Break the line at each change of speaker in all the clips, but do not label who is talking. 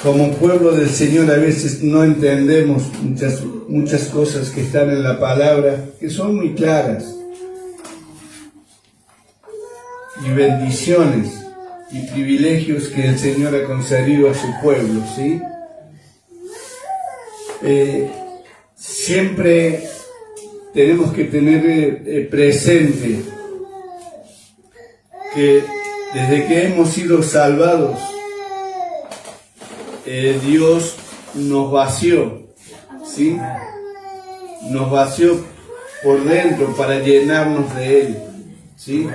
como pueblo del Señor a veces no entendemos muchas cosas que están en la palabra, que son muy claras. Y bendiciones y privilegios que el Señor ha concedido a su pueblo, ¿sí? Siempre tenemos que tener presente que desde que hemos sido salvados, Dios nos vació, ¿sí? Nos vació por dentro para llenarnos de Él, ¿sí?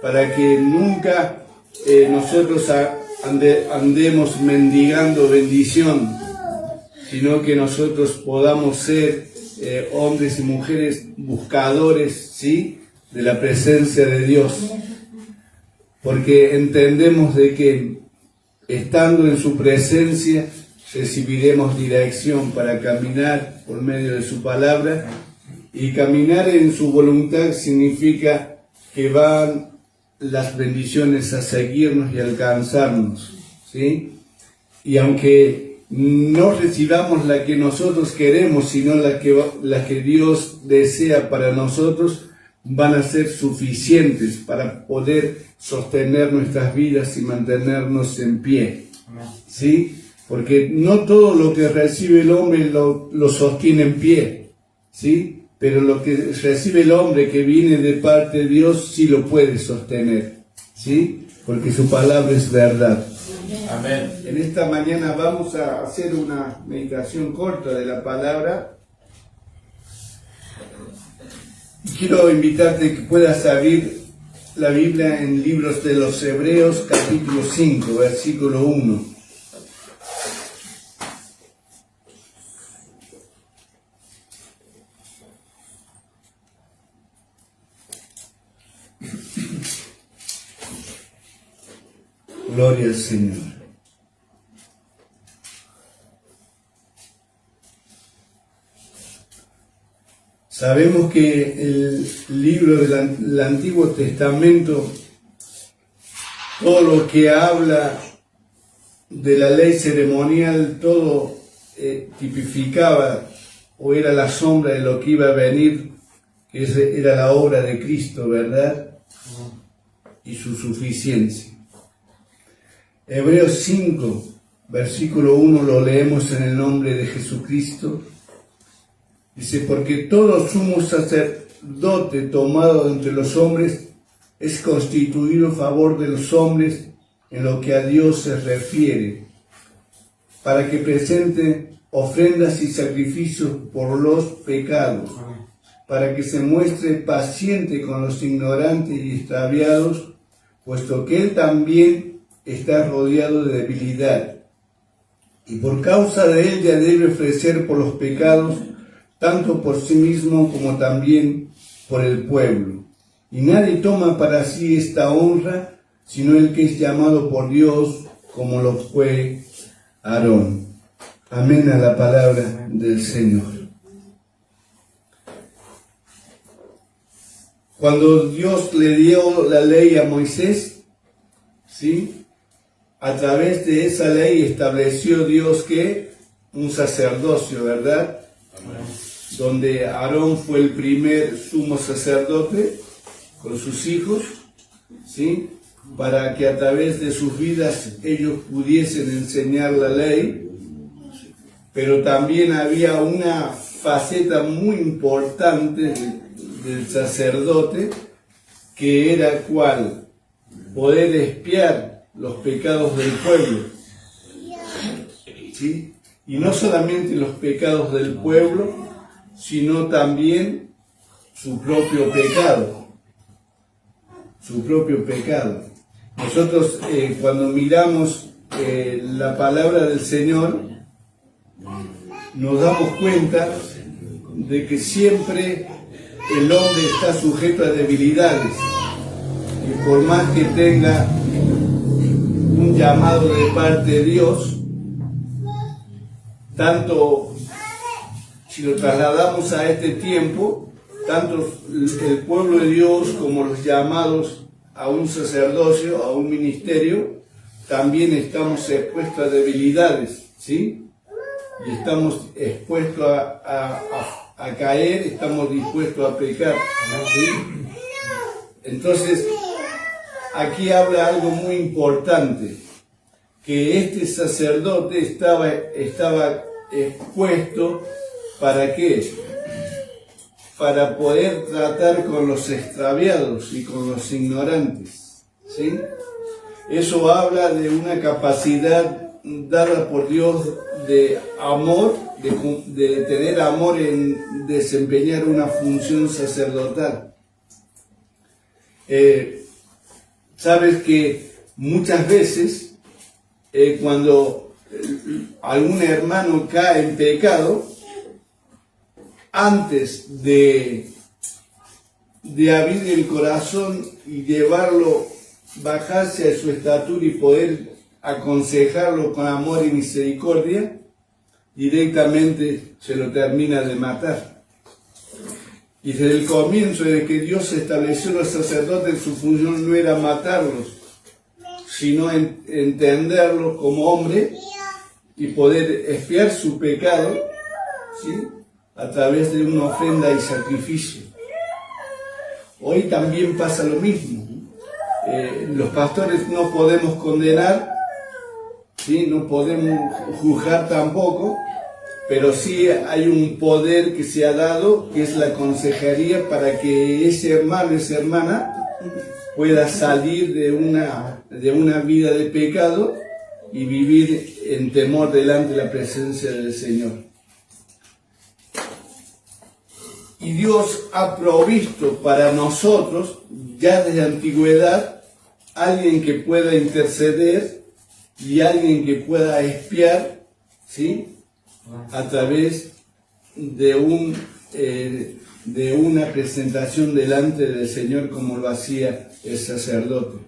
Para que nunca nosotros andemos mendigando bendición, sino que nosotros podamos ser hombres y mujeres buscadores, ¿sí?, de la presencia de Dios. Porque entendemos de que estando en su presencia recibiremos dirección para caminar por medio de su palabra, y caminar en su voluntad significa que van las bendiciones a seguirnos y alcanzarnos, ¿sí? Y aunque no recibamos la que nosotros queremos, sino la que Dios desea para nosotros, van a ser suficientes para poder sostener nuestras vidas y mantenernos en pie, ¿sí? Porque no todo lo que recibe el hombre lo sostiene en pie, ¿sí? Pero lo que recibe el hombre que viene de parte de Dios sí lo puede sostener, ¿sí? Porque su palabra es verdad. Amén. En esta mañana vamos a hacer una meditación corta de la palabra. Quiero invitarte a que puedas abrir la Biblia en Libros de los Hebreos, capítulo 5, versículo 1. Gloria al Señor. Sabemos que el libro del Antiguo Testamento, todo lo que habla de la ley ceremonial, todo tipificaba o era la sombra de lo que iba a venir, que era la obra de Cristo, ¿verdad? Y su suficiencia. Hebreos 5, versículo 1, lo leemos en el nombre de Jesucristo. Dice: porque todo sumo sacerdote tomado entre los hombres es constituido a favor de los hombres en lo que a Dios se refiere, para que presente ofrendas y sacrificios por los pecados, para que se muestre paciente con los ignorantes y extraviados, puesto que Él también está rodeado de debilidad, y por causa de Él ya debe ofrecer por los pecados, tanto por sí mismo como también por el pueblo. Y nadie toma para sí esta honra, sino el que es llamado por Dios, como lo fue Aarón. Amén a la palabra del Señor. Cuando Dios le dio la ley a Moisés, ¿sí?, a través de esa ley estableció Dios que un sacerdocio, ¿verdad? Amén. Donde Aarón fue el primer sumo sacerdote con sus hijos, ¿sí?, para que a través de sus vidas ellos pudiesen enseñar la ley. Pero también había una faceta muy importante del sacerdote, que era ¿cuál? Poder expiar los pecados del pueblo, ¿sí? Y no solamente los pecados del pueblo, sino también su propio pecado. Su propio pecado. Nosotros cuando miramos la palabra del Señor, nos damos cuenta de que siempre el hombre está sujeto a debilidades, y por más que tenga un llamado de parte de Dios, tanto si lo trasladamos a este tiempo, tanto el pueblo de Dios como los llamados a un sacerdocio, a un ministerio, también estamos expuestos a debilidades, ¿sí? Y estamos expuestos a caer, estamos dispuestos a pecar, ¿sí? Entonces, aquí habla algo muy importante, que este sacerdote estaba expuesto, ¿para qué? Para poder tratar con los extraviados y con los ignorantes, ¿sí? Eso habla de una capacidad dada por Dios de amor, de tener amor en desempeñar una función sacerdotal. Sabes que muchas veces cuando algún hermano cae en pecado, antes de abrir el corazón y llevarlo, bajarse a su estatura y poder aconsejarlo con amor y misericordia, directamente se lo termina de matar. Y desde el comienzo, desde que Dios estableció a los sacerdotes, su función no era matarlos, sino entenderlos como hombre y poder expiar su pecado, ¿sí?, a través de una ofrenda y sacrificio. Hoy también pasa lo mismo. Los pastores no podemos condenar, ¿sí?, no podemos juzgar tampoco, pero sí hay un poder que se ha dado, que es la consejería, para que ese hermano, esa hermana pueda salir de una vida de pecado y vivir en temor delante de la presencia del Señor. Y Dios ha provisto para nosotros, ya desde la antigüedad, alguien que pueda interceder y alguien que pueda expiar, ¿sí?, a través de una presentación delante del Señor, como lo hacía el sacerdote.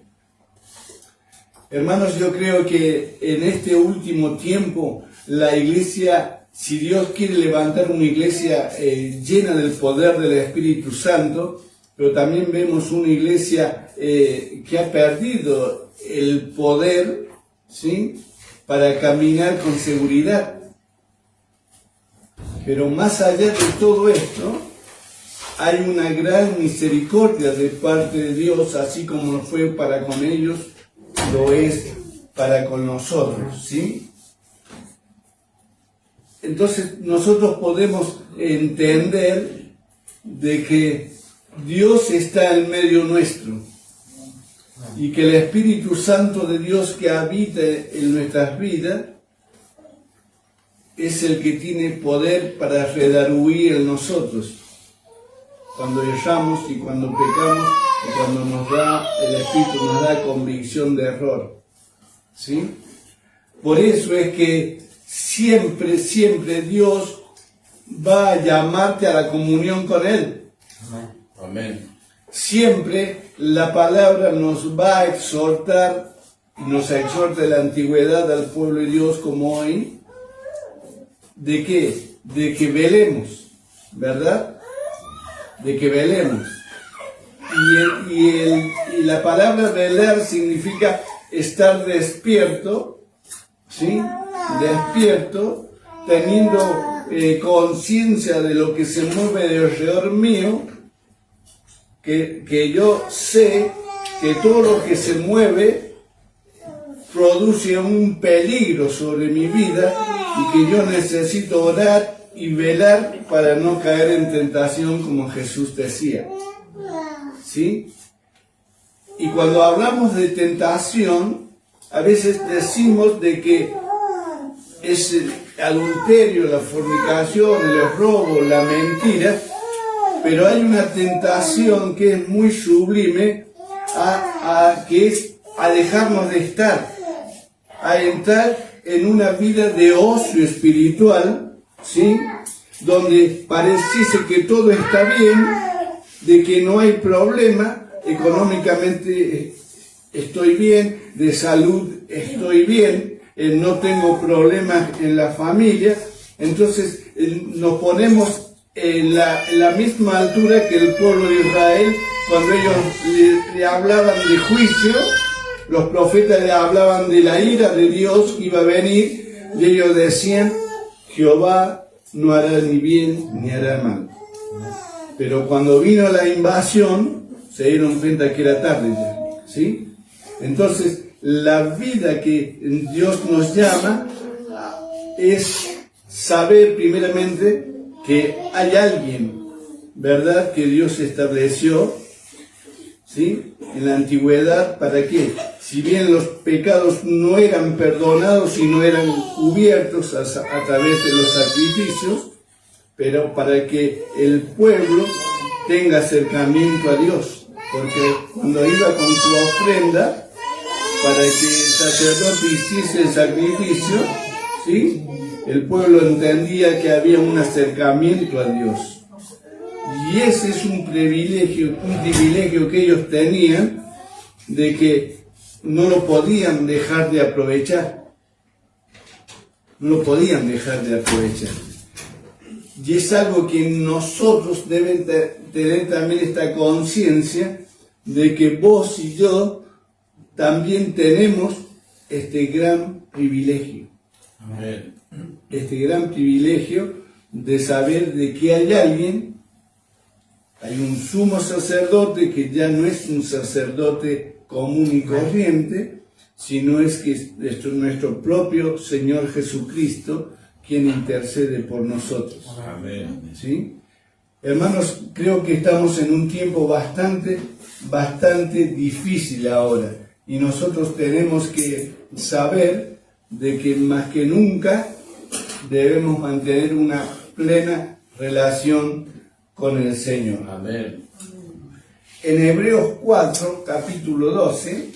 Hermanos, yo creo que en este último tiempo la iglesia, si Dios quiere levantar una iglesia llena del poder del Espíritu Santo, pero también vemos una iglesia que ha perdido el poder, ¿sí?, para caminar con seguridad. Pero más allá de todo esto, hay una gran misericordia de parte de Dios, así como lo fue para con ellos, lo es para con nosotros, ¿sí? Entonces nosotros podemos entender de que Dios está en medio nuestro y que el Espíritu Santo de Dios que habita en nuestras vidas es el que tiene poder para redarguir en nosotros cuando erramos y cuando pecamos y cuando el Espíritu nos da convicción de error, ¿sí? Por eso es que siempre Dios va a llamarte a la comunión con Él.
Amén.
Siempre la palabra nos va a exhortar, y nos exhorta en la antigüedad al pueblo de Dios como hoy, ¿de qué? De que velemos, ¿verdad? De que velemos. Y la palabra velar significa estar despierto, ¿sí? Despierto, teniendo conciencia de lo que se mueve de alrededor mío, que yo sé que todo lo que se mueve produce un peligro sobre mi vida y que yo necesito orar y velar para no caer en tentación, como Jesús decía, ¿sí? Y cuando hablamos de tentación, a veces decimos de que es el adulterio, la fornicación, el robo, la mentira, pero hay una tentación que es muy sublime, que es a dejarnos de estar, a entrar en una vida de ocio espiritual, ¿sí?, donde pareciese que todo está bien, de que no hay problema, económicamente estoy bien, de salud estoy bien, no tengo problemas en la familia. Entonces nos ponemos en la misma altura que el pueblo de Israel cuando ellos le hablaban de juicio, los profetas le hablaban de la ira de Dios que iba a venir, y ellos decían, Jehová no hará ni bien ni hará mal. Pero cuando vino la invasión, se dieron cuenta que era tarde ya, ¿sí? Entonces, la vida que Dios nos llama es saber primeramente que hay alguien, ¿verdad?, que Dios estableció, ¿sí?, en la antigüedad. ¿Para qué? Si bien los pecados no eran perdonados y no eran cubiertos a través de los sacrificios, pero para que el pueblo tenga acercamiento a Dios, porque cuando iba con su ofrenda, para que el sacerdote hiciese el sacrificio, ¿sí?, el pueblo entendía que había un acercamiento a Dios. Y ese es un privilegio que ellos tenían, de que no lo podían dejar de aprovechar. No lo podían dejar de aprovechar. Y es algo que nosotros debemos tener también esta conciencia de que vos y yo también tenemos este gran privilegio.
Amén.
Este gran privilegio de saber de que hay alguien, hay un sumo sacerdote que ya no es un sacerdote común y corriente, sino es que es nuestro propio Señor Jesucristo quien intercede por nosotros.
Amén.
¿Sí? Hermanos, creo que estamos en un tiempo bastante difícil ahora, y nosotros tenemos que saber de que más que nunca debemos mantener una plena relación con el Señor.
Amén.
En Hebreos 4, capítulo 12,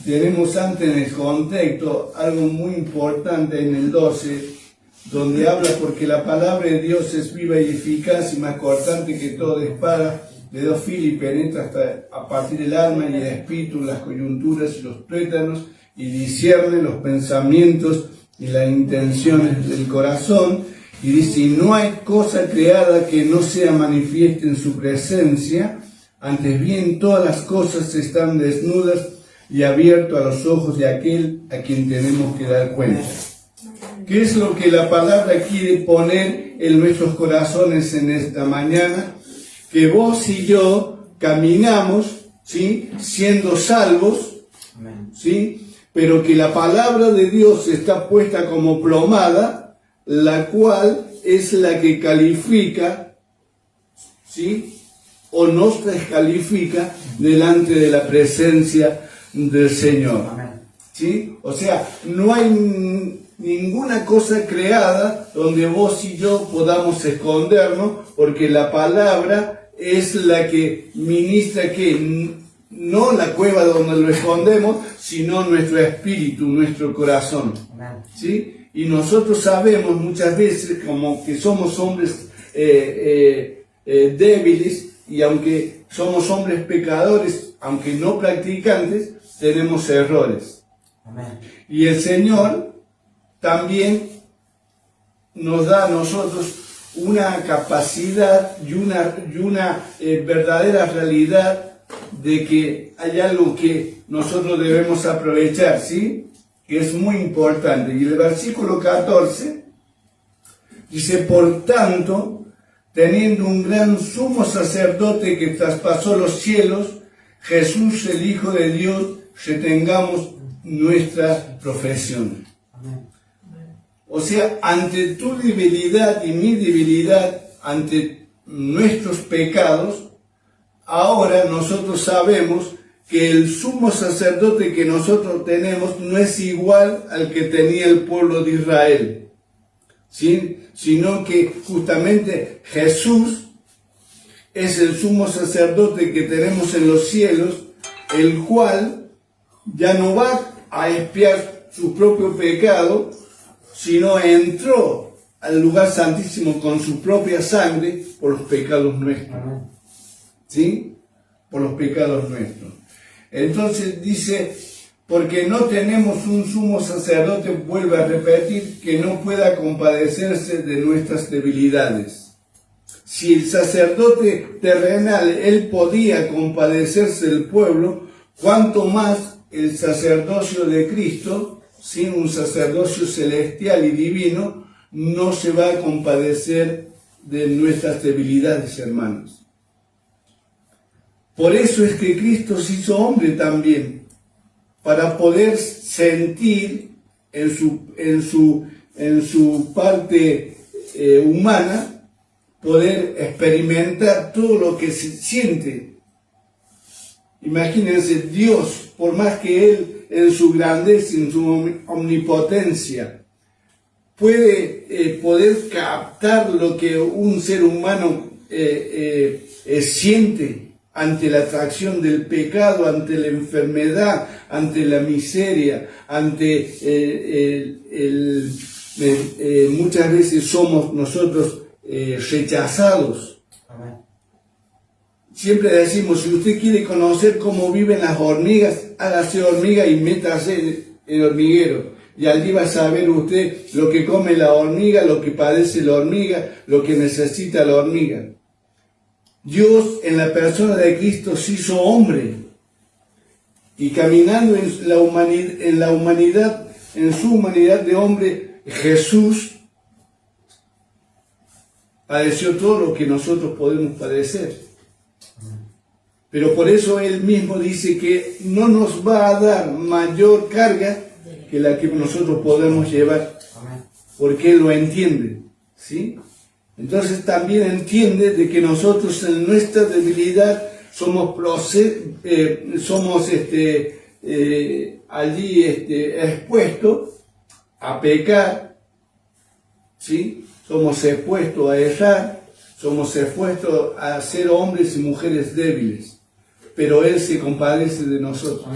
tenemos antes en el contexto algo muy importante en el 12, donde habla porque la palabra de Dios es viva y eficaz y más cortante que toda espada de dos filos y penetra hasta a partir del alma y el espíritu, las coyunturas y los tuétanos, y discierne los pensamientos y las intenciones del corazón. Y dice, y no hay cosa creada que no sea manifiesta en su presencia, antes bien todas las cosas están desnudas y abiertas a los ojos de aquel a quien tenemos que dar cuenta. ¿Qué es lo que la palabra quiere poner en nuestros corazones en esta mañana? Que vos y yo caminamos, ¿sí?, siendo salvos, ¿sí?, pero que la palabra de Dios está puesta como plomada, la cual es la que califica, ¿sí?, o nos descalifica delante de la presencia del Señor. ¿Sí? O sea, no hay ninguna cosa creada donde vos y yo podamos escondernos, porque la palabra es la que ministra que no la cueva donde lo escondemos, sino nuestro espíritu, nuestro corazón. ¿Sí? Y nosotros sabemos muchas veces como que somos hombres débiles, y aunque somos hombres pecadores, aunque no practicantes, tenemos errores.
Amén.
Y el Señor también nos da a nosotros una capacidad y una verdadera realidad de que hay algo que nosotros debemos aprovechar, ¿sí?, que es muy importante. Y el versículo 14 dice, por tanto, teniendo un gran sumo sacerdote que traspasó los cielos, Jesús el Hijo de Dios, retengamos nuestra profesión.
Amén.
O sea, ante tu debilidad y mi debilidad, ante nuestros pecados, ahora nosotros sabemos que el sumo sacerdote que nosotros tenemos no es igual al que tenía el pueblo de Israel, ¿sí?, sino que justamente Jesús es el sumo sacerdote que tenemos en los cielos, el cual ya no va a expiar su propio pecado, sino entró al lugar santísimo con su propia sangre por los pecados nuestros. ¿Sí? Por los pecados nuestros. Entonces dice, porque no tenemos un sumo sacerdote, vuelve a repetir, que no pueda compadecerse de nuestras debilidades, Si el sacerdote terrenal, él podía compadecerse del pueblo, cuanto más el sacerdocio de Cristo, sin un sacerdocio celestial y divino, no se va a compadecer de nuestras debilidades, hermanos. Por eso es que Cristo se hizo hombre también, para poder sentir en su parte humana, poder experimentar todo lo que se siente. Imagínense, Dios, por más que Él en su grandeza, en su omnipotencia, puede poder captar lo que un ser humano siente ante la atracción del pecado, ante la enfermedad, ante la miseria, ante muchas veces somos nosotros rechazados. Amén. Siempre decimos, si usted quiere conocer cómo viven las hormigas, hágase hormiga y métase en el hormiguero. Y allí va a saber usted lo que come la hormiga, lo que padece la hormiga, lo que necesita la hormiga. Dios en la persona de Cristo se hizo hombre. Y caminando en su humanidad de hombre, Jesús padeció todo lo que nosotros podemos padecer. Pero por eso Él mismo dice que no nos va a dar mayor carga que la que nosotros podemos llevar, porque Él lo entiende, ¿sí? Entonces también entiende de que nosotros en nuestra debilidad somos allí expuestos a pecar, ¿sí? Somos expuestos a errar, somos expuestos a ser hombres y mujeres débiles, pero Él se compadece de nosotros,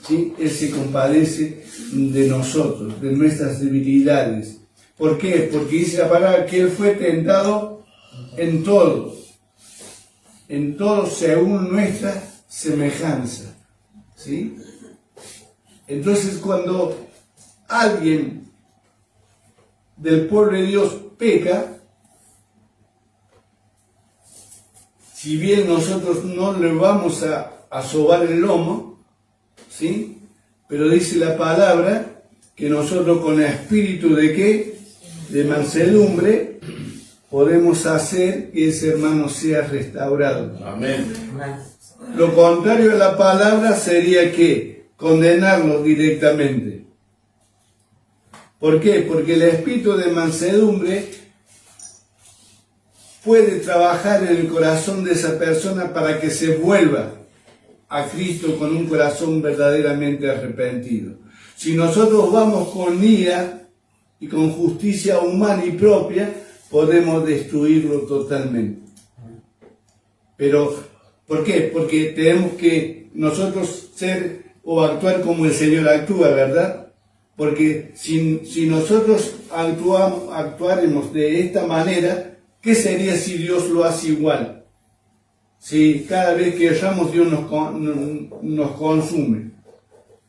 ¿sí? Él se compadece de nosotros, de nuestras debilidades. ¿Por qué? Porque dice la palabra que Él fue tentado en todo según nuestra semejanza, ¿sí? Entonces cuando alguien del pueblo de Dios peca, si bien nosotros no le vamos a sobar el lomo, ¿sí? Pero dice la palabra que nosotros con espíritu de ¿qué? De mansedumbre podemos hacer que ese hermano sea restaurado.
Amén.
Lo contrario a la palabra sería que condenarlo directamente. ¿Por qué? Porque el espíritu de mansedumbre puede trabajar en el corazón de esa persona para que se vuelva a Cristo con un corazón verdaderamente arrepentido. Si nosotros vamos con ira y con justicia humana y propia, podemos destruirlo totalmente. Pero, ¿por qué? Porque tenemos que nosotros ser o actuar como el Señor actúa, ¿verdad? Porque si nosotros actuáramos de esta manera, ¿qué sería si Dios lo hace igual? Si cada vez que erramos Dios nos consume,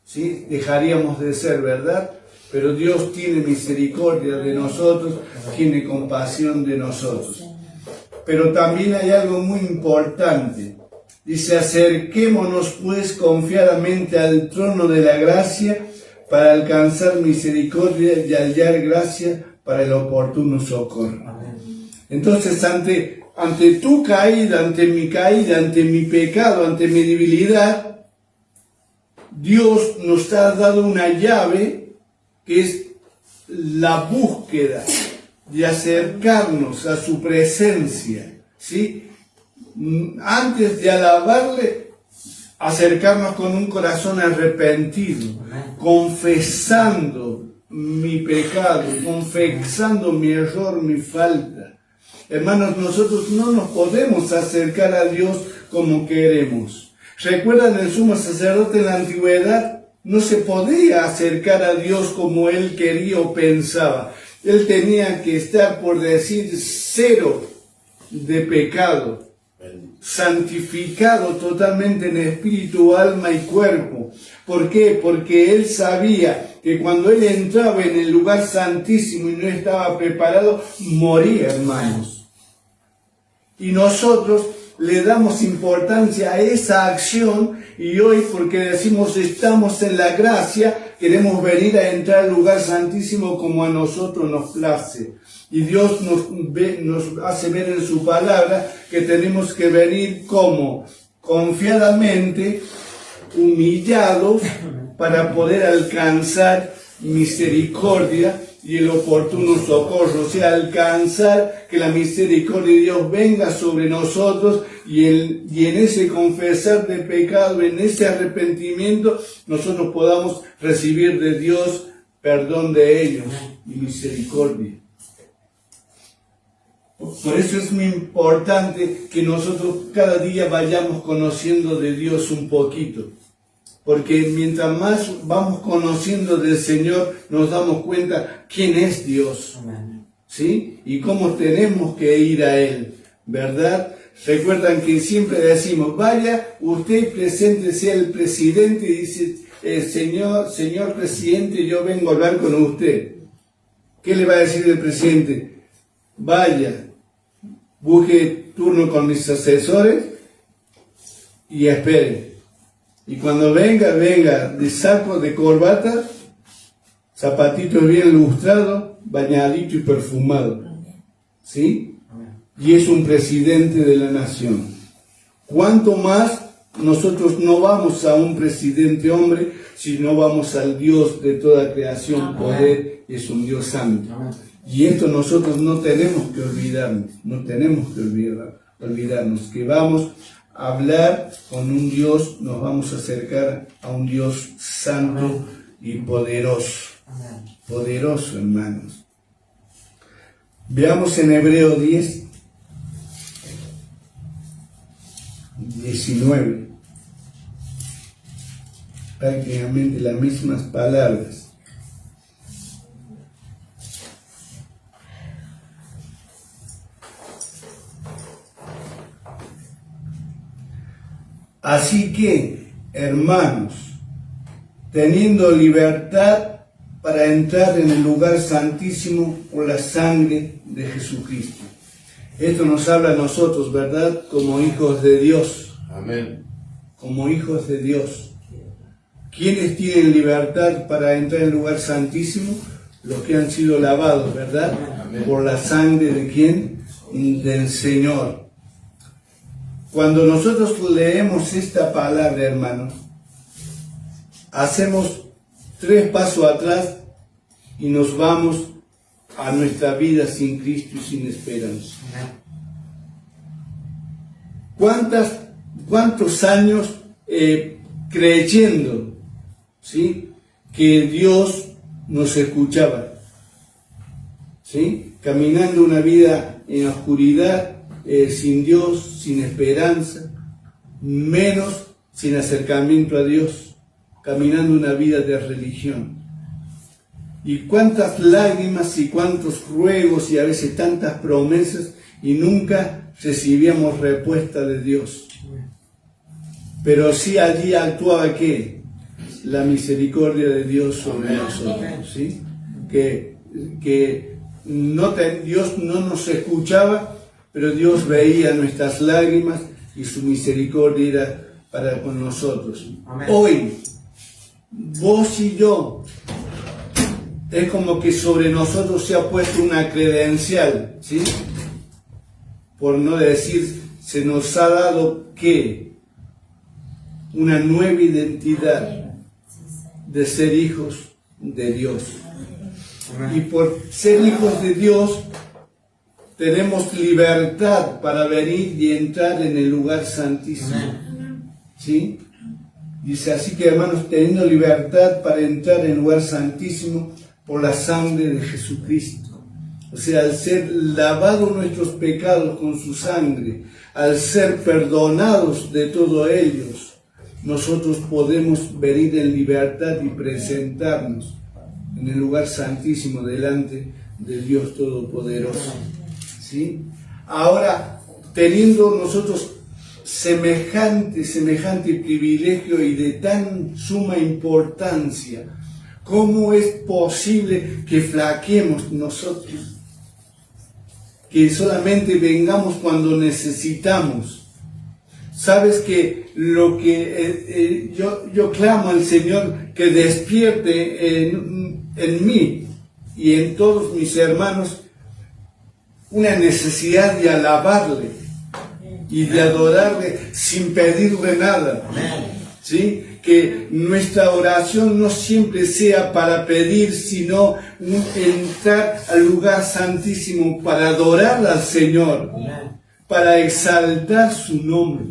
¿sí? Dejaríamos de ser, ¿verdad? Pero Dios tiene misericordia de nosotros, tiene compasión de nosotros. Pero también hay algo muy importante. Dice, acerquémonos pues confiadamente al trono de la gracia para alcanzar misericordia y hallar gracia para el oportuno socorro. Entonces, ante tu caída, ante mi pecado, ante mi debilidad, Dios nos ha dado una llave que es la búsqueda de acercarnos a su presencia, ¿sí? Antes de alabarle, acercarnos con un corazón arrepentido, confesando mi pecado, confesando mi error, mi falta. Hermanos, nosotros no nos podemos acercar a Dios como queremos. ¿Recuerdan el sumo sacerdote en la antigüedad? No se podía acercar a Dios como él quería o pensaba. Él tenía que estar, por decir, cero de pecado, santificado totalmente en espíritu, alma y cuerpo. ¿Por qué? Porque él sabía que cuando él entraba en el lugar santísimo y no estaba preparado, moría, hermanos. Y nosotros le damos importancia a esa acción y hoy, porque decimos estamos en la gracia, queremos venir a entrar al lugar santísimo como a nosotros nos place. Y Dios nos hace ver en su palabra que tenemos que venir como confiadamente, humillados, para poder alcanzar misericordia y el oportuno socorro, o sea, alcanzar que la misericordia de Dios venga sobre nosotros y en ese confesar de pecado, en ese arrepentimiento, nosotros podamos recibir de Dios perdón de ellos y misericordia. Por eso es muy importante que nosotros cada día vayamos conociendo de Dios un poquito. Porque mientras más vamos conociendo del Señor, nos damos cuenta quién es Dios, ¿sí? Y cómo tenemos que ir a Él, ¿verdad? Recuerdan que siempre decimos, vaya, usted presente sea el presidente y dice, señor presidente, yo vengo a hablar con usted. ¿Qué le va a decir el presidente? Vaya, busque turno con mis asesores y espere. Y cuando venga de saco, de corbata, zapatitos bien lustrados, bañadito y perfumado. ¿Sí? Y es un presidente de la nación. ¿Cuánto más nosotros no vamos a un presidente hombre, sino vamos al Dios de toda creación, poder, es un Dios santo? Y esto nosotros no tenemos que olvidarnos, que vamos a hablar con un Dios, nos vamos a acercar a un Dios santo y poderoso. Poderoso, hermanos. Veamos en Hebreo 10, 19. Prácticamente las mismas palabras. Así que, hermanos, teniendo libertad para entrar en el lugar santísimo por la sangre de Jesucristo. Esto nos habla a nosotros, ¿verdad? Como hijos de Dios.
Amén.
Como hijos de Dios. ¿Quiénes tienen libertad para entrar en el lugar santísimo? Los que han sido lavados, ¿verdad?
Amén.
Por la sangre ¿de quién? Del Señor. Cuando nosotros leemos esta palabra, hermanos, hacemos 3 pasos atrás y nos vamos a nuestra vida sin Cristo y sin esperanza. ¿Cuántos años creyendo, ¿sí?, que Dios nos escuchaba, ¿sí?, caminando una vida en la oscuridad, sin Dios, sin esperanza, menos sin acercamiento a Dios, caminando una vida de religión. Y cuántas lágrimas y cuántos ruegos y a veces tantas promesas y nunca recibíamos respuesta de Dios. Pero sí allí actuaba ¿qué? La misericordia de Dios sobre nosotros, ¿sí? Que Dios no nos escuchaba, pero Dios veía nuestras lágrimas y su misericordia era para con nosotros. Amén. Hoy, vos y yo, es como que sobre nosotros se ha puesto una credencial, ¿sí? Por no decir, se nos ha dado ¿qué? Una nueva identidad de ser hijos de Dios. Y por ser hijos de Dios, tenemos libertad para venir y entrar en el lugar santísimo. ¿Sí? Dice, así que hermanos, teniendo libertad para entrar en el lugar santísimo por la sangre de Jesucristo. O sea, al ser lavados nuestros pecados con su sangre, al ser perdonados de todos ellos, nosotros podemos venir en libertad y presentarnos en el lugar santísimo delante de Dios Todopoderoso. ¿Sí? Ahora, teniendo nosotros semejante privilegio y de tan suma importancia, ¿cómo es posible que flaqueemos nosotros? que solamente vengamos cuando necesitamos. Sabes que lo que yo clamo al Señor que despierte en mí y en todos mis hermanos una necesidad de alabarle y de adorarle sin pedirle nada. ¿Sí? Que nuestra oración no siempre sea para pedir, sino entrar al lugar santísimo para adorar al Señor, para exaltar su nombre.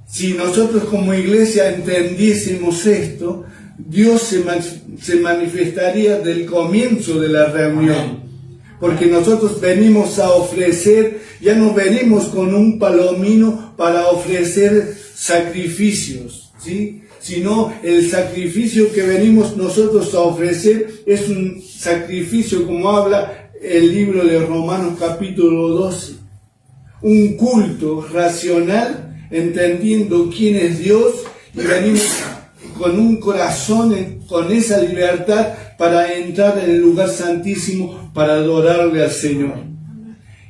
Si nosotros como iglesia entendiésemos esto, Dios se manifestaría del comienzo de la reunión. Porque nosotros venimos a ofrecer, ya no venimos con un palomino para ofrecer sacrificios, ¿sí? Sino el sacrificio que venimos nosotros a ofrecer es un sacrificio, como habla el libro de Romanos capítulo 12. Un culto racional, entendiendo quién es Dios, y venimos con un corazón, con esa libertad para entrar en el lugar santísimo, para adorarle al Señor.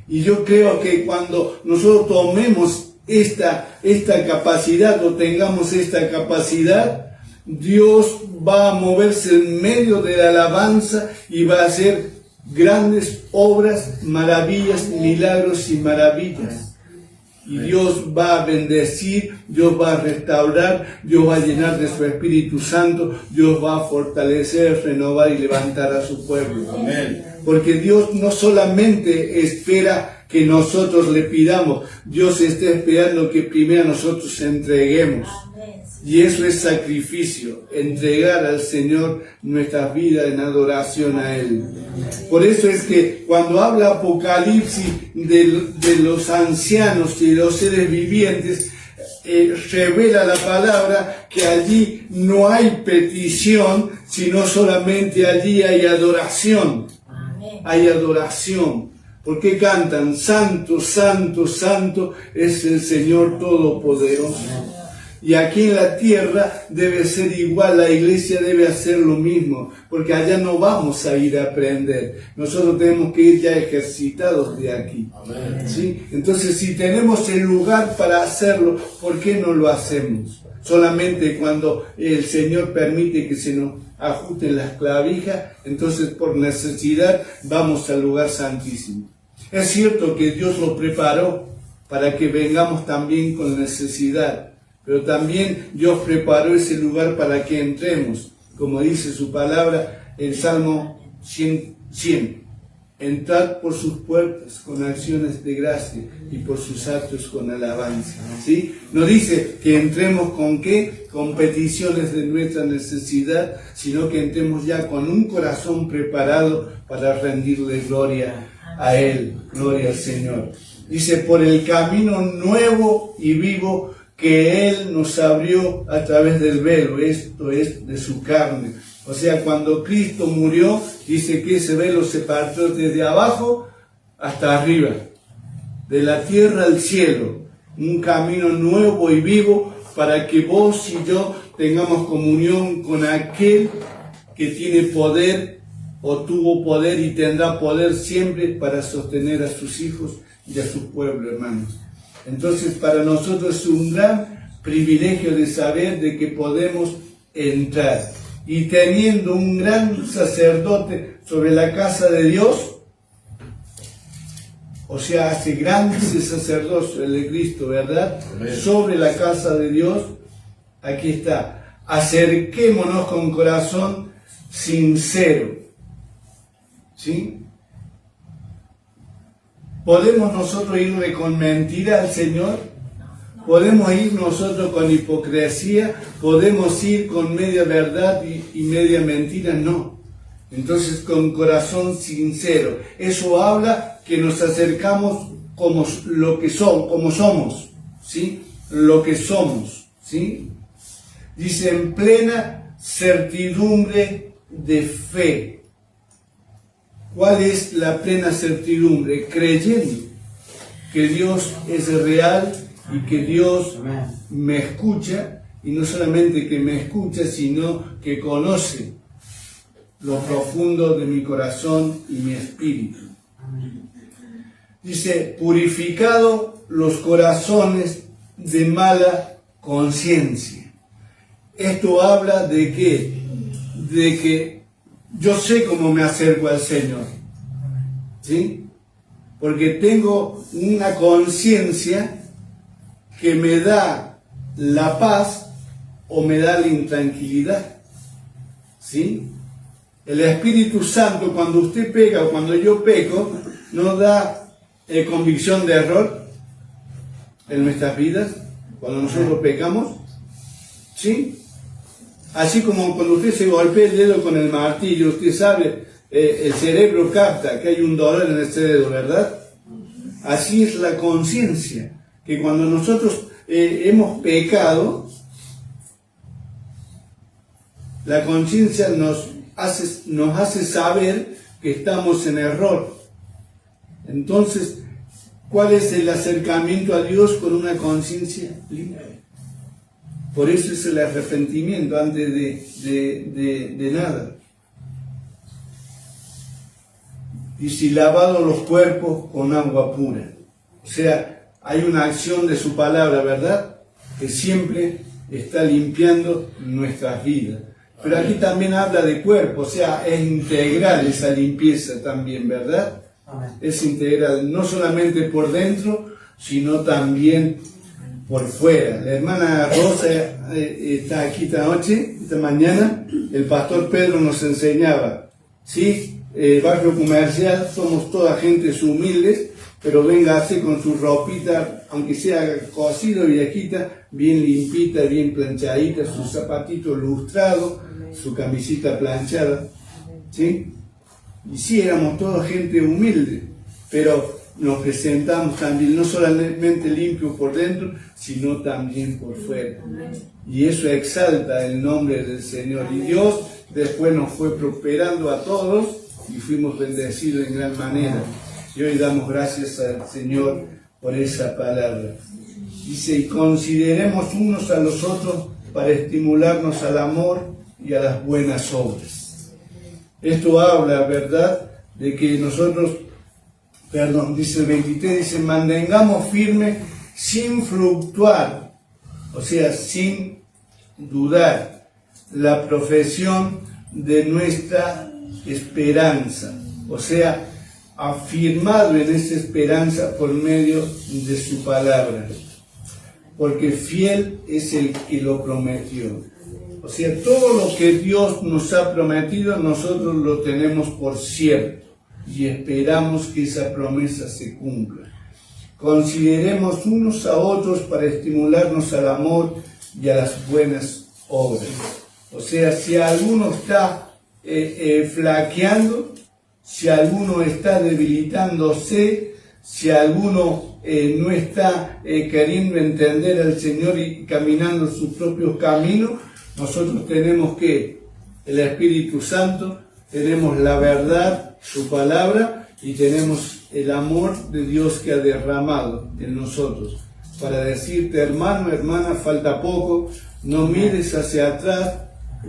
Y yo creo que cuando nosotros tomemos esta capacidad o tengamos esta capacidad, Dios va a moverse en medio de la alabanza y va a hacer grandes obras, maravillas, milagros y maravillas. Y Dios va a bendecir, Dios va a restaurar, Dios va a llenar de su Espíritu Santo, Dios va a fortalecer, renovar y levantar a su pueblo. Amén. Porque Dios no solamente espera que nosotros le pidamos, Dios está esperando que primero nosotros entreguemos. Y eso es sacrificio, entregar al Señor nuestras vidas en adoración a Él. Por eso es que cuando habla Apocalipsis de los ancianos y de los seres vivientes, revela la palabra que allí no hay petición, sino solamente allí hay adoración. Hay adoración. Porque cantan, Santo, Santo, Santo es el Señor Todopoderoso. Y aquí en la tierra debe ser igual, la iglesia debe hacer lo mismo, porque allá no vamos a ir a aprender, nosotros tenemos que ir ya ejercitados de aquí. ¿Sí? Entonces, si tenemos el lugar para hacerlo, ¿por qué no lo hacemos? Solamente cuando el Señor permite que se nos ajusten las clavijas, entonces por necesidad vamos al lugar santísimo. Es cierto que Dios lo preparó para que vengamos también con necesidad, pero también Dios preparó ese lugar para que entremos, como dice su palabra en Salmo 100. Entrad por sus puertas con acciones de gracia y por sus actos con alabanza. ¿Sí? No dice que entremos con qué, con peticiones de nuestra necesidad, sino que entremos ya con un corazón preparado para rendirle gloria a Él, gloria al Señor. Dice, por el camino nuevo y vivo que Él nos abrió a través del velo, esto es de su carne. O sea, cuando Cristo murió, dice que ese velo se partió desde abajo hasta arriba, de la tierra al cielo, un camino nuevo y vivo para que vos y yo tengamos comunión con aquel que tiene poder o tuvo poder y tendrá poder siempre para sostener a sus hijos y a su pueblo, hermanos. Entonces, para nosotros es un gran privilegio de saber de que podemos entrar. Y teniendo un gran sacerdote sobre la casa de Dios, o sea, hace grande ese sacerdocio, el de Cristo, ¿verdad? Amén. Sobre la casa de Dios, aquí está. Acerquémonos con corazón sincero. ¿Sí? ¿Podemos nosotros irle con mentira al Señor? ¿Podemos ir nosotros con hipocresía? ¿Podemos ir con media verdad y media mentira? No. Entonces, con corazón sincero. Eso habla que nos acercamos como somos, ¿sí? Lo que somos, ¿sí? Dice, en plena certidumbre de fe. ¿Cuál es la plena certidumbre? Creyendo que Dios es real y que Dios me escucha, y no solamente que me escucha, sino que conoce lo profundo de mi corazón y mi espíritu. Dice, purificado los corazones de mala conciencia. Esto habla de qué? De que yo sé cómo me acerco al Señor, ¿sí? Porque tengo una conciencia que me da la paz o me da la intranquilidad, ¿sí? El Espíritu Santo, cuando usted peca o cuando yo peco, nos da convicción de error en nuestras vidas, cuando nosotros pecamos, ¿sí? Así como cuando usted se golpea el dedo con el martillo, usted sabe, el cerebro capta que hay un dolor en ese dedo, ¿verdad? Así es la conciencia, que cuando nosotros hemos pecado, la conciencia nos hace saber que estamos en error. Entonces, ¿cuál es el acercamiento a Dios con una conciencia limpia? Por eso es el arrepentimiento antes de nada. Y si lavado los cuerpos con agua pura. O sea, hay una acción de su palabra, ¿verdad? Que siempre está limpiando nuestras vidas. Pero aquí también habla de cuerpo, o sea, es integral esa limpieza también, ¿verdad? Amén. Es integral, no solamente por dentro, sino también por fuera. La hermana Rosa está aquí esta noche, esta mañana. El pastor Pedro nos enseñaba, ¿sí? Barrio comercial, somos toda gentes humildes, pero véngase con su ropita, aunque sea cocido y viejita, bien limpita, bien planchadita, sus zapatitos lustrados, su camisita planchada, ¿sí? Y sí, éramos toda gente humilde, pero nos presentamos también, no solamente limpios por dentro, sino también por fuera. Y eso exalta el nombre del Señor. Y Dios después nos fue prosperando a todos y fuimos bendecidos en gran manera. Y hoy damos gracias al Señor por esa palabra. Dice, y consideremos unos a los otros para estimularnos al amor y a las buenas obras. Esto habla, ¿verdad?, de que nosotros, dice el 23, dice, mantengamos firme sin fluctuar, o sea, sin dudar, la profesión de nuestra esperanza, o sea, afirmado en esa esperanza por medio de su palabra, porque fiel es el que lo prometió. O sea, todo lo que Dios nos ha prometido, nosotros lo tenemos por cierto y esperamos que esa promesa se cumpla. Consideremos unos a otros para estimularnos al amor y a las buenas obras. O sea, si alguno está flaqueando, si alguno está debilitándose, si alguno no está queriendo entender al Señor y caminando sus propios caminos, nosotros tenemos que el Espíritu Santo, tenemos la verdad, su palabra, y tenemos el amor de Dios que ha derramado en nosotros para decirte, hermano, hermana, falta poco, no mires hacia atrás,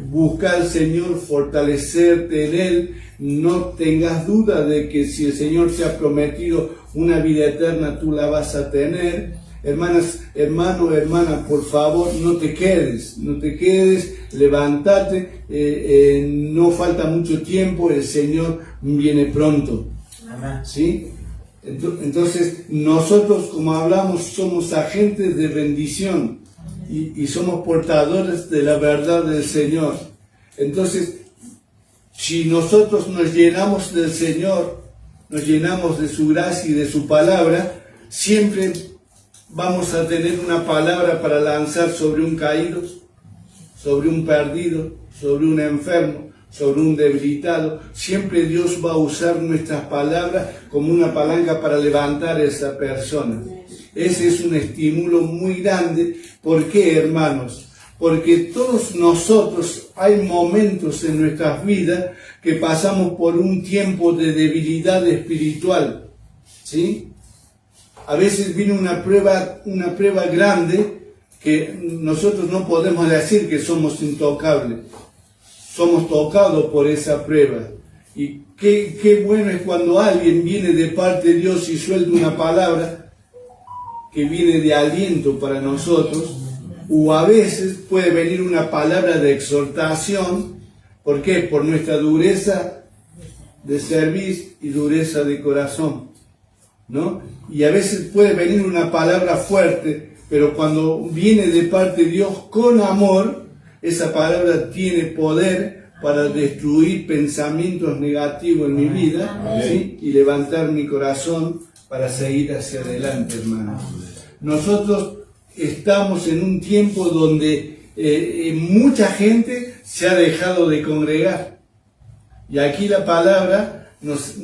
busca al Señor, fortalecerte en Él, no tengas duda de que si el Señor te ha prometido una vida eterna, tú la vas a tener. Hermanas, hermano, hermana, por favor, no te quedes, levántate, no falta mucho tiempo, el Señor viene pronto. Amén. ¿Sí? Entonces, nosotros, como hablamos, somos agentes de bendición y somos portadores de la verdad del Señor. Entonces, si nosotros nos llenamos del Señor, nos llenamos de su gracia y de su palabra, siempre vamos a tener una palabra para lanzar sobre un caído, sobre un perdido, sobre un enfermo, sobre un debilitado. Siempre Dios va a usar nuestras palabras como una palanca para levantar a esa persona. Ese es un estímulo muy grande. ¿Por qué, hermanos? Porque todos nosotros hay momentos en nuestras vidas que pasamos por un tiempo de debilidad espiritual, ¿sí? A veces viene una prueba grande que nosotros no podemos decir que somos intocables. Somos tocados por esa prueba. Y qué bueno es cuando alguien viene de parte de Dios y suelta una palabra que viene de aliento para nosotros, o a veces puede venir una palabra de exhortación. ¿Por qué? Por nuestra dureza de servicio y dureza de corazón, ¿no? Y a veces puede venir una palabra fuerte, pero cuando viene de parte de Dios con amor, esa palabra tiene poder para destruir pensamientos negativos en mi vida, ¿sí? Y levantar mi corazón para seguir hacia adelante, hermanos. Nosotros estamos en un tiempo donde mucha gente se ha dejado de congregar. Y aquí la palabra nos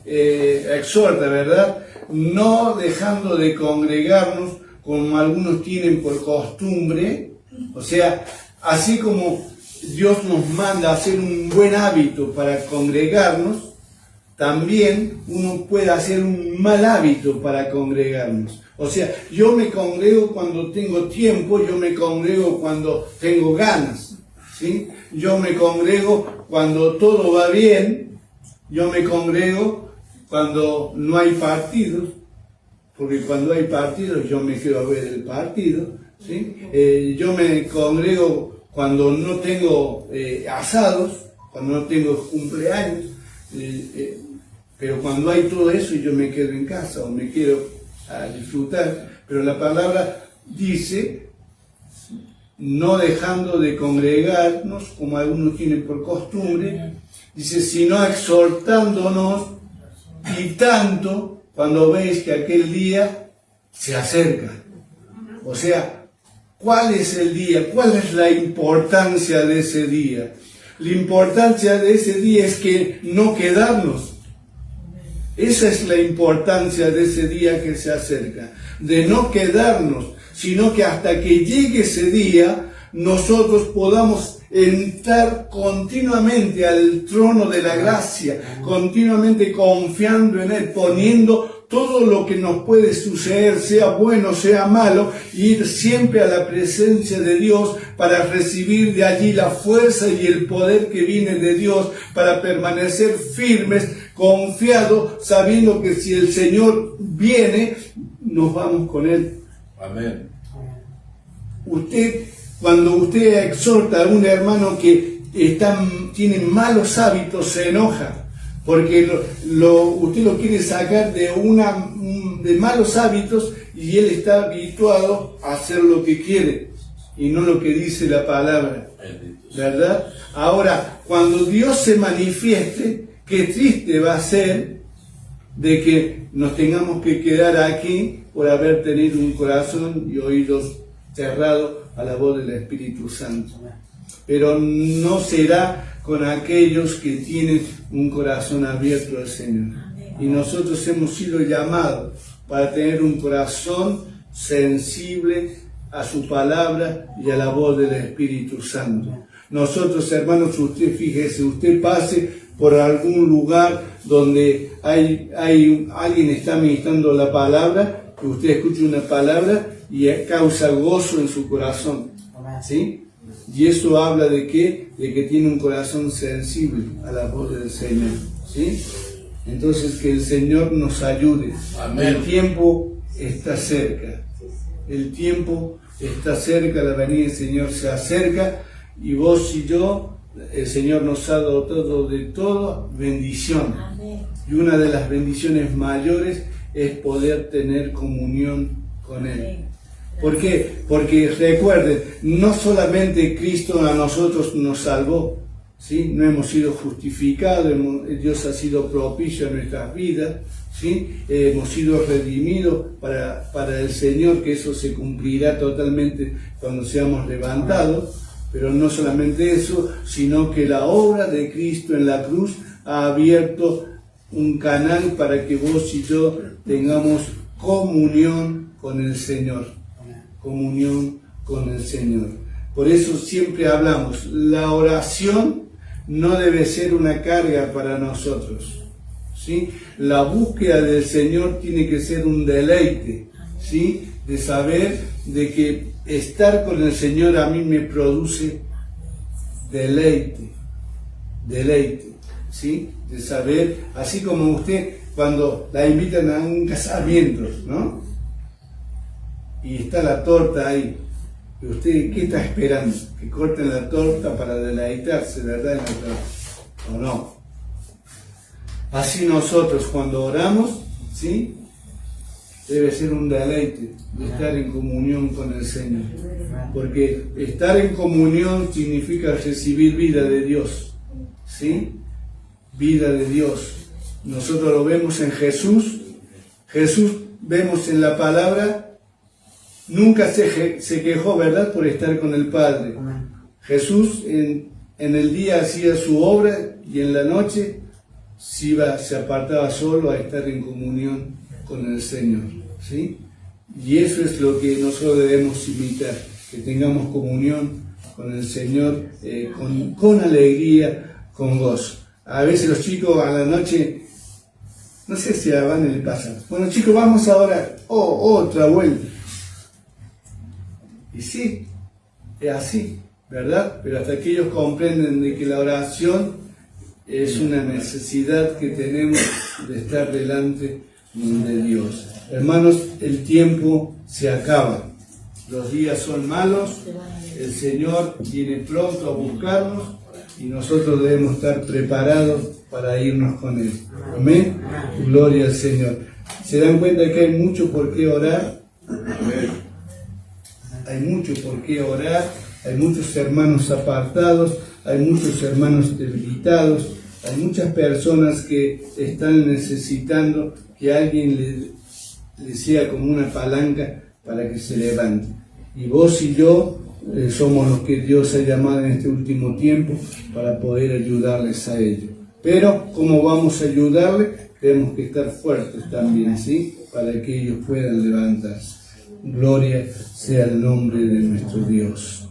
exhorta, ¿verdad? No dejando de congregarnos como algunos tienen por costumbre. O sea, así como Dios nos manda a hacer un buen hábito para congregarnos, también uno puede hacer un mal hábito para congregarnos. O sea, yo me congrego cuando tengo tiempo, yo me congrego cuando tengo ganas, ¿sí? Yo me congrego cuando todo va bien, yo me congrego cuando no hay partidos, porque cuando hay partidos yo me quedo a ver el partido, ¿sí? Yo me congrego cuando no tengo asados, cuando no tengo cumpleaños, pero cuando hay todo eso yo me quedo en casa o me quiero a disfrutar. Pero la palabra dice, no dejando de congregarnos, como algunos tienen por costumbre, dice, sino exhortándonos, y tanto cuando veis que aquel día se acerca. O sea, ¿cuál es el día? ¿Cuál es la importancia de ese día? La importancia de ese día es que no quedarnos. Esa es la importancia de ese día que se acerca, de no quedarnos, sino que hasta que llegue ese día, nosotros podamos entrar continuamente al trono de la gracia, continuamente confiando en Él, poniendo todo lo que nos puede suceder, sea bueno, sea malo, ir siempre a la presencia de Dios para recibir de allí la fuerza y el poder que viene de Dios, para permanecer firmes, confiados, sabiendo que si el Señor viene, nos vamos con Él.
Amén.
Cuando usted exhorta a un hermano que tiene malos hábitos, se enoja, porque usted lo quiere sacar de malos hábitos y él está habituado a hacer lo que quiere y no lo que dice la palabra, ¿verdad? Ahora, cuando Dios se manifieste, qué triste va a ser de que nos tengamos que quedar aquí por haber tenido un corazón y oídos cerrados a la voz del Espíritu Santo. Pero no será con aquellos que tienen un corazón abierto al Señor. Y nosotros hemos sido llamados para tener un corazón sensible a su palabra y a la voz del Espíritu Santo. Nosotros, hermanos, usted fíjese, usted pase por algún lugar donde alguien está ministrando la palabra, que usted escuche una palabra y causa gozo en su corazón, ¿sí? Y eso habla de ¿qué? De que tiene un corazón sensible a la voz del Señor, ¿sí? Entonces que el Señor nos ayude. Amén. El tiempo está cerca. El tiempo está cerca, la venida del Señor se acerca, y vos y yo, el Señor nos ha dotado de toda bendición. Amén. Y una de las bendiciones mayores es poder tener comunión con Él. ¿Por qué? Porque recuerden, no solamente Cristo a nosotros nos salvó, ¿sí? No hemos sido justificados, Dios ha sido propicio a nuestras vidas, ¿sí? Hemos sido redimidos para el Señor, que eso se cumplirá totalmente cuando seamos levantados. Pero no solamente eso, sino que la obra de Cristo en la cruz ha abierto un canal para que vos y yo tengamos comunión con el Señor. Comunión con el Señor. Por eso siempre hablamos, la oración no debe ser una carga para nosotros, ¿sí? La búsqueda del Señor tiene que ser un deleite, ¿sí? De saber de que estar con el Señor a mí me produce deleite. ¿sí? De saber, así como usted cuando la invitan a un casamiento, ¿no? Y está la torta ahí. ¿Y usted qué está esperando? Que corten la torta para deleitarse, ¿verdad? En la torta, ¿o no? Así nosotros cuando oramos, ¿sí? Debe ser un deleite de estar en comunión con el Señor. Porque estar en comunión significa recibir vida de Dios, ¿sí? Vida de Dios. Nosotros lo vemos en Jesús. Jesús vemos en la palabra, nunca se quejó, ¿verdad?, por estar con el Padre. Jesús en el día hacía su obra y en la noche se apartaba solo a estar en comunión con el Señor, ¿sí? Y eso es lo que nosotros debemos imitar, que tengamos comunión con el Señor, con alegría, con gozo. A veces los chicos a la noche, no sé si a Van le pasa, bueno chicos, vamos ahora, otra vuelta. Y sí, es así, ¿verdad? Pero hasta que ellos comprenden de que la oración es una necesidad que tenemos de estar delante de Dios. Hermanos, el tiempo se acaba, los días son malos, el Señor viene pronto a buscarnos y nosotros debemos estar preparados para irnos con Él. Amén. Gloria al Señor. ¿Se dan cuenta que hay mucho por qué orar? Hay mucho por qué orar, hay muchos hermanos apartados, hay muchos hermanos debilitados, hay muchas personas que están necesitando que alguien le sea como una palanca para que se levante. Y vos y yo somos los que Dios ha llamado en este último tiempo para poder ayudarles a ellos. Pero, ¿cómo vamos a ayudarles? Tenemos que estar fuertes también, ¿sí? Para que ellos puedan levantarse. Gloria sea el nombre de nuestro Dios.